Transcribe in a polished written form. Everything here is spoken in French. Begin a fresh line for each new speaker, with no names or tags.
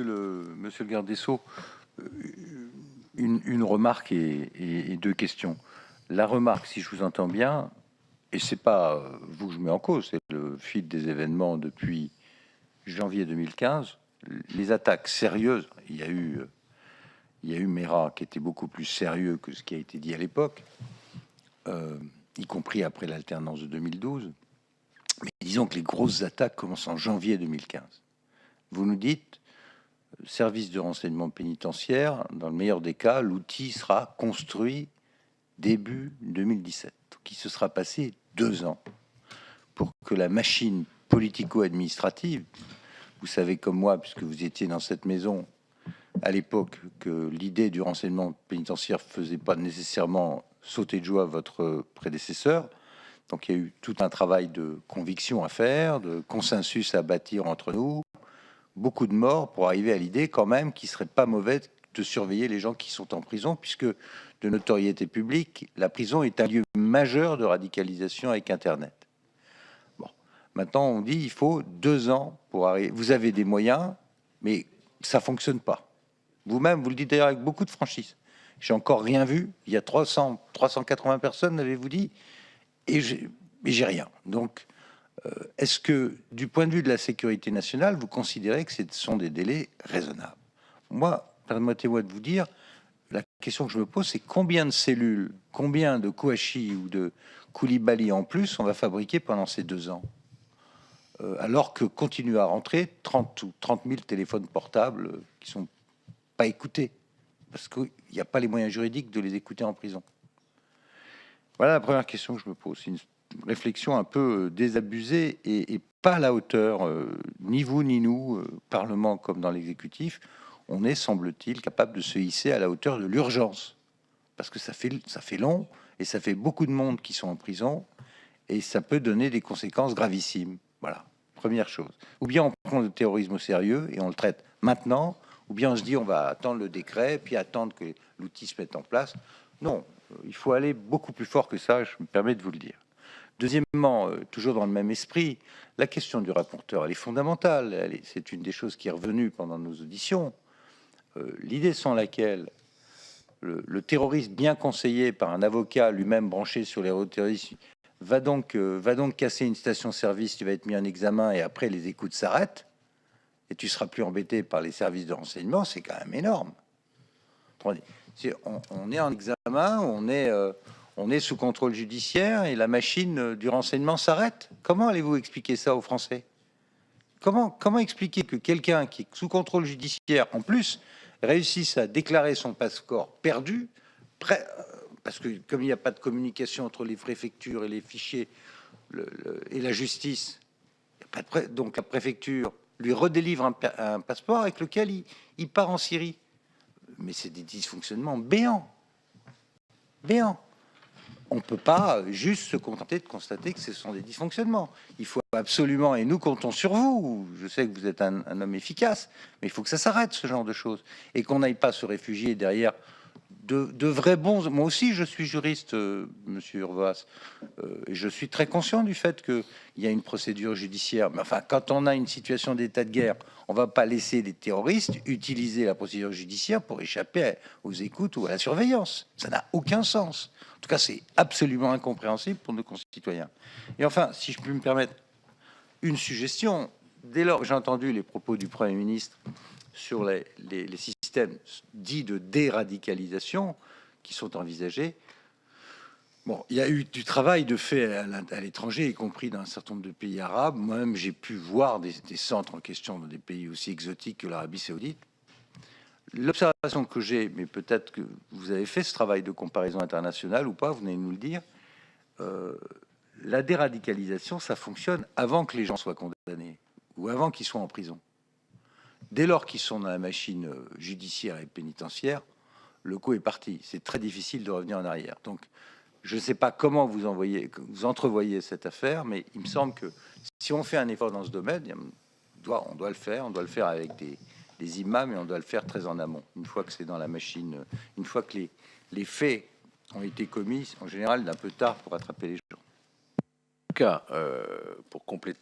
Monsieur le garde des Sceaux, une remarque et deux questions. La remarque, si je vous entends bien, et c'est pas vous que je mets en cause, c'est le fil des événements depuis janvier 2015, les attaques sérieuses. Il y a eu Mera qui était beaucoup plus sérieux que ce qui a été dit à l'époque, y compris après l'alternance de 2012. Mais disons que les grosses attaques commencent en janvier 2015. Vous nous dites, service de renseignement pénitentiaire, dans le meilleur des cas, l'outil sera construit début 2017. Donc il se sera passé 2 ans pour que la machine politico-administrative, vous savez comme moi, puisque vous étiez dans cette maison à l'époque, que l'idée du renseignement pénitentiaire faisait pas nécessairement sauter de joie votre prédécesseur. Donc il y a eu tout un travail de conviction à faire, de consensus à bâtir entre nous, beaucoup de morts pour arriver à l'idée quand même qu'il serait pas mauvais de surveiller les gens qui sont en prison, puisque de notoriété publique, la prison est un lieu majeur de radicalisation avec Internet. Bon, maintenant on dit il faut 2 ans pour arriver. Vous avez des moyens, mais ça fonctionne pas. Vous-même, vous le dites d'ailleurs avec beaucoup de franchise. J'ai encore rien vu. Il y a 380 personnes, avez-vous dit, et j'ai rien. Donc, est-ce que, du point de vue de la sécurité nationale, vous considérez que ce sont des délais raisonnables? Moi, permettez-moi de vous dire, la question que je me pose, c'est combien de cellules, combien de Kouachi ou de Koulibaly en plus on va fabriquer pendant ces 2 ans, alors que continuent à rentrer 30 000 téléphones portables qui sont pas écoutés, parce qu'il n'y a pas les moyens juridiques de les écouter en prison. Voilà la première question que je me pose. C'est une réflexion un peu désabusée et pas à la hauteur, ni vous ni nous, Parlement comme dans l'exécutif, on est, semble-t-il, capable de se hisser à la hauteur de l'urgence. Parce que ça fait long, et ça fait beaucoup de monde qui sont en prison, et ça peut donner des conséquences gravissimes. Voilà, première chose. Ou bien on prend le terrorisme au sérieux, et on le traite maintenant, ou bien on se dit on va attendre le décret, puis attendre que l'outil se mette en place. Non, il faut aller beaucoup plus fort que ça, je me permets de vous le dire. Deuxièmement, toujours dans le même esprit, la question du rapporteur, elle est fondamentale. C'est une des choses qui est revenue pendant nos auditions. L'idée sans laquelle le terroriste bien conseillé par un avocat lui-même branché sur les terroristes va donc casser une station-service, tu vas être mis en examen et après les écoutes s'arrêtent et tu seras plus embêté par les services de renseignement, c'est quand même énorme. On est en examen, on est sous contrôle judiciaire et la machine du renseignement s'arrête. Comment allez-vous expliquer ça aux Français? Comment expliquer que quelqu'un qui est sous contrôle judiciaire, en plus, réussisse à déclarer son passeport perdu, parce que comme il n'y a pas de communication entre les préfectures et les fichiers et la justice, donc la préfecture lui redélivre un passeport avec lequel il part en Syrie. Mais c'est des dysfonctionnements béants. Béants. On ne peut pas juste se contenter de constater que ce sont des dysfonctionnements. Il faut absolument, et nous comptons sur vous, je sais que vous êtes un homme efficace, mais il faut que ça s'arrête, ce genre de choses. Et qu'on n'aille pas se réfugier derrière de vrais bons... Moi aussi, je suis juriste, monsieur Urvoas, et je suis très conscient du fait qu'il y a une procédure judiciaire. Mais enfin, quand on a une situation d'état de guerre, on ne va pas laisser les terroristes utiliser la procédure judiciaire pour échapper aux écoutes ou à la surveillance. Ça n'a aucun sens. En tout cas, c'est absolument incompréhensible pour nos concitoyens. Et enfin, si je puis me permettre une suggestion, dès lors que j'ai entendu les propos du Premier ministre sur les systèmes dits de déradicalisation qui sont envisagés, bon, il y a eu du travail de fait à l'étranger, y compris dans un certain nombre de pays arabes. Moi-même, j'ai pu voir des centres en question dans des pays aussi exotiques que l'Arabie Saoudite. L'observation que j'ai, mais peut-être que vous avez fait ce travail de comparaison internationale ou pas, vous venez de nous le dire, la déradicalisation, ça fonctionne avant que les gens soient condamnés ou avant qu'ils soient en prison. Dès lors qu'ils sont dans la machine judiciaire et pénitentiaire, le coup est parti. C'est très difficile de revenir en arrière. Donc, je ne sais pas comment vous entrevoyez cette affaire, mais il me semble que si on fait un effort dans ce domaine, on doit le faire. On doit le faire avec des imams et on doit le faire très en amont. Une fois que c'est dans la machine, une fois que les faits ont été commis, en général, il est un peu tard pour attraper les gens.
En tout cas, pour compléter